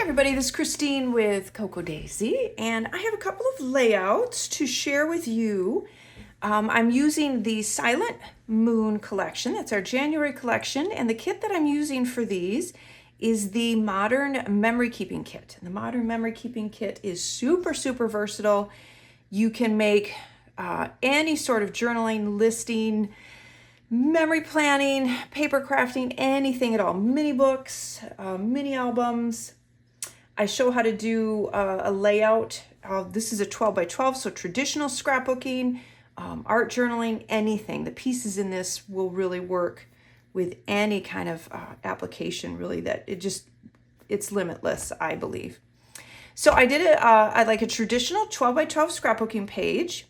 Everybody, this is Christine with Cocoa Daisy, and I have a couple of layouts to share with you. I'm using the Silent Moon collection. That's our January collection, and the kit that I'm using for these is the Modern Memory Keeping Kit. And the Modern Memory Keeping Kit is super versatile. You can make any sort of journaling, listing, memory planning, paper crafting, anything at all. Mini books, mini albums. I show how to do a layout. This is a 12 by 12, so traditional scrapbooking, art journaling, anything. The pieces in this will really work with any kind of application, really, that it's limitless, I believe. So I did like a traditional 12 by 12 scrapbooking page.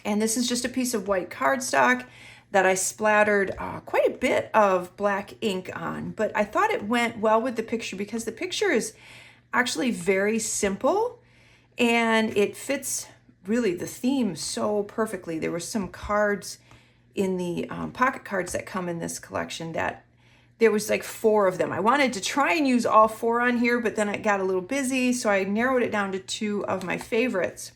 And this is just a piece of white cardstock that I splattered quite a bit of black ink on, but I thought it went well with the picture because the picture is actually very simple and it fits really the theme so perfectly. There were some cards in the pocket cards that come in this collection that there was like 4 of them. I wanted to try and use all 4 on here, but then it got a little busy, so I narrowed it down to 2 of my favorites.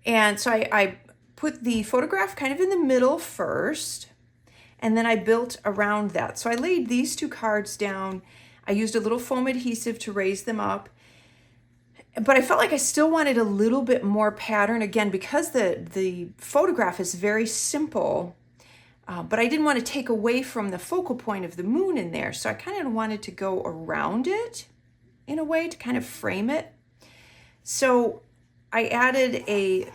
And so I put the photograph kind of in the middle first, and then I built around that. So I laid these 2 cards down. I used a little foam adhesive to raise them up, but I felt like I still wanted a little bit more pattern, again, because the photograph is very simple, but I didn't want to take away from the focal point of the moon in there. So I kind of wanted to go around it in a way to kind of frame it. So I added a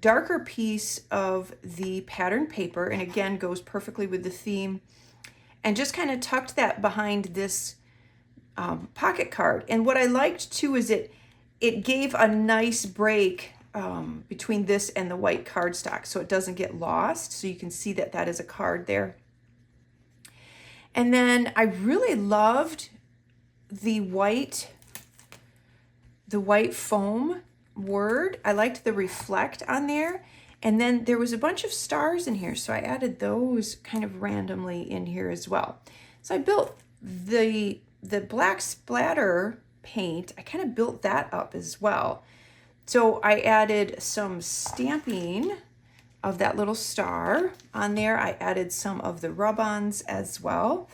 darker piece of the pattern paper, and again goes perfectly with the theme, and just kind of tucked that behind this pocket card. And what I liked too is it gave a nice break between this and the white cardstock, so it doesn't get lost. So you can see that that is a card there. And then I really loved the white foam word. I liked the reflect on there, and then there was a bunch of stars in here, so I added those kind of randomly in here as well. So I built the black splatter paint. I kind of built that up as well. So I added some stamping of that little star on there. I added some of the rub-ons as well.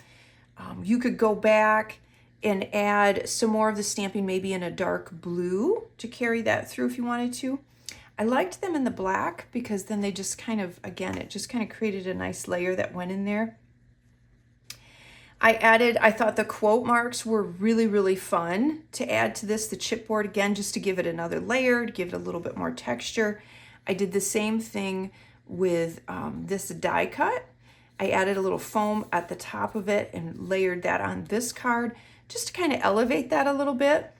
You could go back and add some more of the stamping, maybe in a dark blue, to carry that through if you wanted to. I liked them in the black because then they just kind of, again, it just kind of created a nice layer that went in there. I thought the quote marks were really fun to add to this, the chipboard, again, just to give it another layer, to give it a little bit more texture. I did the same thing with this die cut. I added a little foam at the top of it and layered that on this card, just to kind of elevate that a little bit.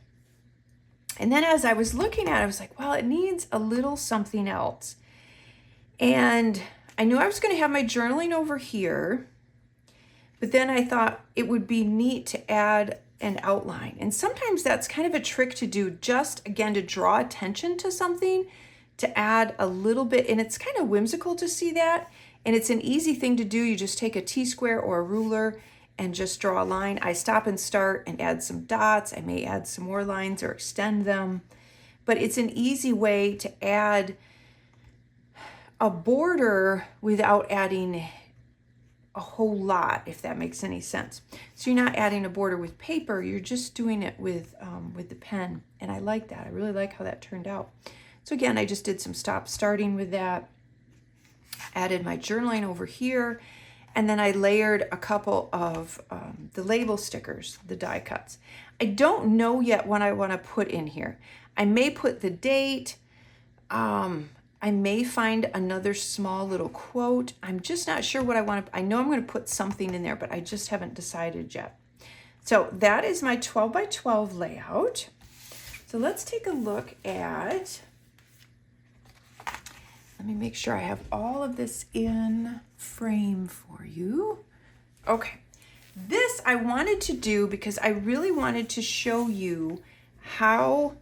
And then as I was looking at it, I was like, well, it needs a little something else. And I knew I was going to have my journaling over here, but then I thought it would be neat to add an outline. And sometimes that's kind of a trick to do, just again, to draw attention to something, to add a little bit. And it's kind of whimsical to see that. And it's an easy thing to do. You just take a T-square or a ruler and just draw a line. I stop and start and add some dots. I may add some more lines or extend them, but it's an easy way to add a border without adding a whole lot, if that makes any sense. So you're not adding a border with paper, you're just doing it with the pen. And I like that. I really like how that turned out. So again, I just did some starting with that, added my journaling over here, and then I layered a couple of the label stickers, the die cuts. I don't know yet what I want to put in here. I may put the date. I may find another small little quote. I'm just not sure what I want to. I know I'm going to put something in there, but I just haven't decided yet. So that is my 12 by 12 layout. So let's take a look at. Let me make sure I have all of this in frame for you. Okay, this I wanted to do because I really wanted to show you how,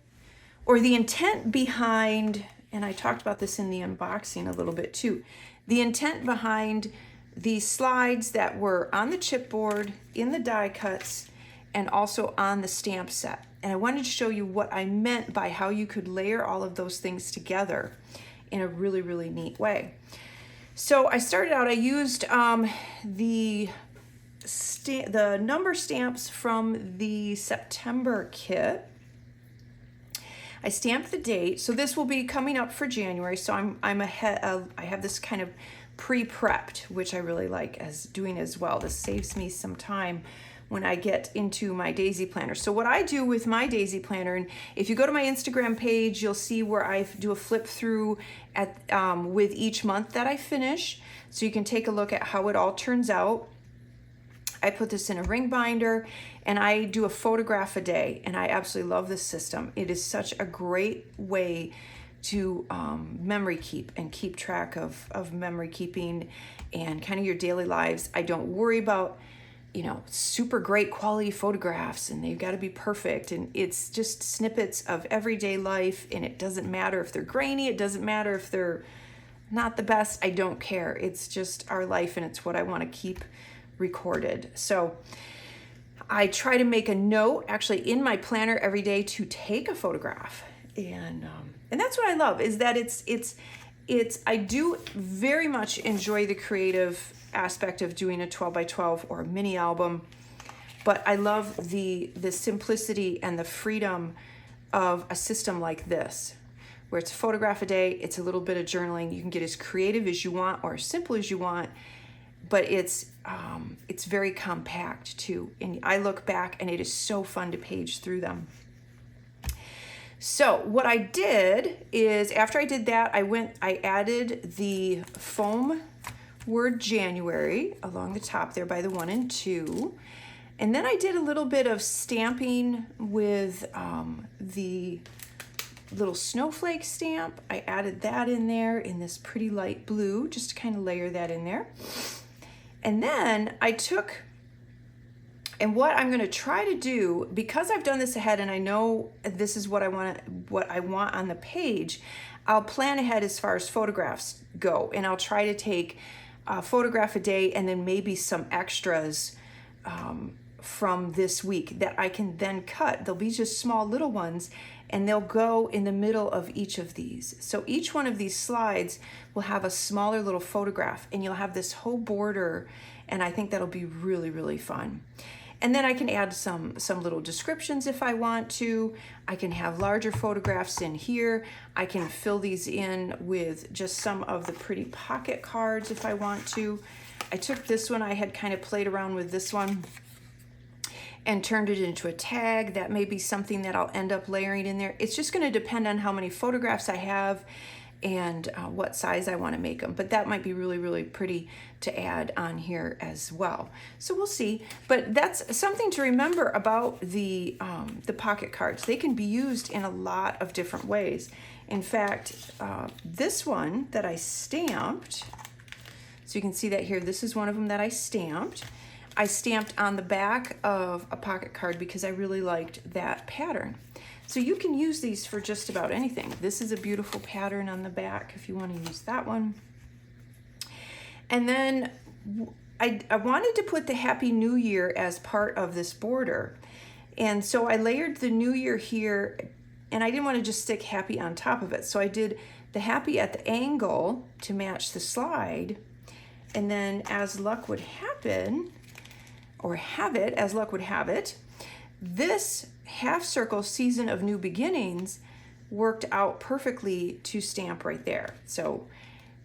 or the intent behind, and I talked about this in the unboxing a little bit too, the intent behind these slides that were on the chipboard, in the die cuts, and also on the stamp set. And I wanted to show you what I meant by how you could layer all of those things together in a really, really neat way. So I started out, I used the number stamps from the September kit. I stamped the date, so this will be coming up for January, so I'm ahead. I have this kind of pre-prepped, which I really like as doing as well. This saves me some time when I get into my daisy planner. So what I do with my daisy planner, and if you go to my Instagram page, you'll see where I do a flip through at with each month that I finish, so you can take a look at how it all turns out. I put this in a ring binder and I do a photograph a day, and I absolutely love this system. It is such a great way to memory keep and keep track of memory keeping and kind of your daily lives. I don't worry about, you know, super great quality photographs and they've got to be perfect, and it's just snippets of everyday life, and it doesn't matter if they're grainy, it doesn't matter if they're not the best, I don't care. It's just our life, and it's what I want to keep recorded. So I try to make a note actually in my planner every day to take a photograph, and that's what I love, is that it's I do very much enjoy the creative aspect of doing a 12 by 12 or a mini album, but I love the simplicity and the freedom of a system like this, where it's a photograph a day, it's a little bit of journaling. You can get as creative as you want or as simple as you want, but it's very compact too. And I look back and it is so fun to page through them. So what I did is, after I did that, I added the foam word January along the top there by the 1 and 2. And then I did a little bit of stamping with the little snowflake stamp. I added that in there in this pretty light blue, just to kind of layer that in there. And then I took, and what I'm going to try to do, because I've done this ahead and I know this is what I want on the page, I'll plan ahead as far as photographs go, and I'll try to take a photograph a day and then maybe some extras from this week that I can then cut. They'll be just small little ones, and they'll go in the middle of each of these. So each one of these slides will have a smaller little photograph, and you'll have this whole border, and I think that'll be really, really fun. And then I can add some little descriptions if I want to. I can have larger photographs in here. I can fill these in with just some of the pretty pocket cards if I want to. I took this one, I had kind of played around with this one and turned it into a tag. That may be something that I'll end up layering in there. It's just going to depend on how many photographs I have and what size I want to make them. But that might be really, really pretty to add on here as well. So we'll see. But that's something to remember about the pocket cards. They can be used in a lot of different ways. In fact, this one that I stamped, so you can see that here, this is one of them that I stamped. I stamped on the back of a pocket card because I really liked that pattern. So you can use these for just about anything. This is a beautiful pattern on the back if you want to use that one. And then I wanted to put the Happy New Year as part of this border. And so I layered the New Year here, and I didn't want to just stick Happy on top of it. So I did the Happy at the angle to match the slide. And then, as luck would happen, or have it, as luck would have it, this half circle Season of New Beginnings worked out perfectly to stamp right there. So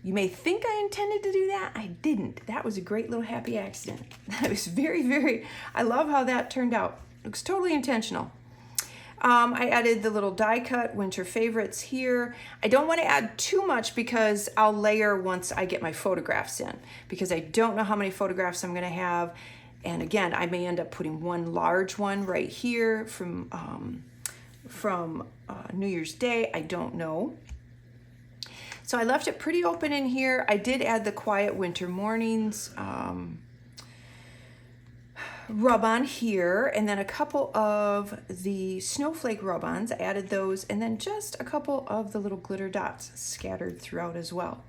you may think I intended to do that. I didn't. That was a great little happy accident. That was very, I love how that turned out. Looks totally intentional. I added the little die cut winter favorites here. I don't want to add too much because I'll layer once I get my photographs in, because I don't know how many photographs I'm going to have. And again, I may end up putting one large one right here from New Year's Day. I don't know. So I left it pretty open in here. I did add the Quiet Winter Mornings rub-on here, and then a couple of the snowflake rub-ons. I added those, and then just a couple of the little glitter dots scattered throughout as well.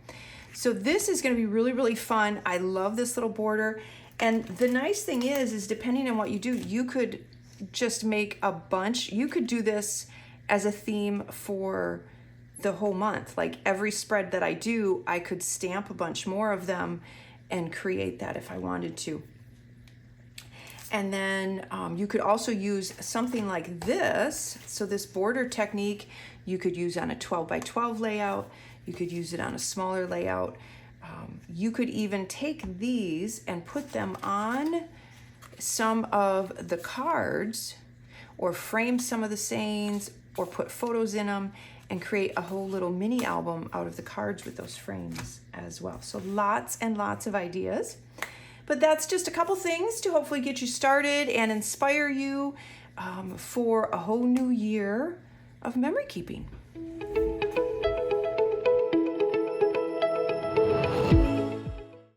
So this is going to be really, really fun. I love this little border. And the nice thing is depending on what you do, you could just make a bunch. You could do this as a theme for the whole month. Like every spread that I do, I could stamp a bunch more of them and create that if I wanted to. And then you could also use something like this. So this border technique, you could use on a 12 by 12 layout. You could use it on a smaller layout. You could even take these and put them on some of the cards, or frame some of the sayings, or put photos in them and create a whole little mini album out of the cards with those frames as well. So lots and lots of ideas. But that's just a couple things to hopefully get you started and inspire you for a whole new year of memory keeping.